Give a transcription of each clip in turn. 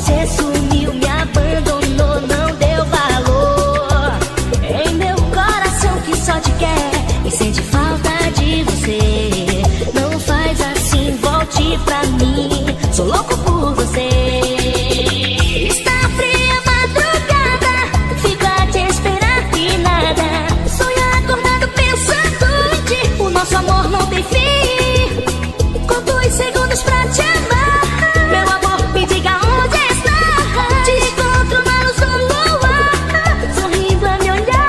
Você sumiu, me abandonou, não deu valor. Em meu coração que só te quer e sente falta de você. Não faz assim, volte pra mim. Sou louco por você. Está fria a madrugada, fico a te esperar e nada. Sonho acordado pensando em ti. O nosso amor não tem fim. Conto os segundos pra te amar. Meu amor, me diga onde está. Te encontro na luz do luar, sorrindo a me olhar.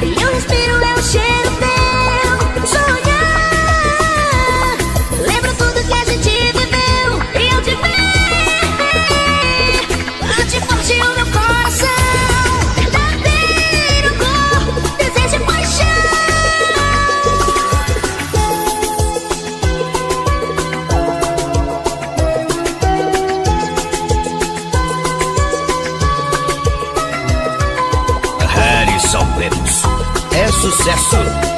E o respiro é o cheiro teu. Sonhar, lembro tudo que a gente viveu. E eu te ver, bate forte o meu coração. Verdadeiro amor, desejo e paixão. Harrison Lemos é sucesso.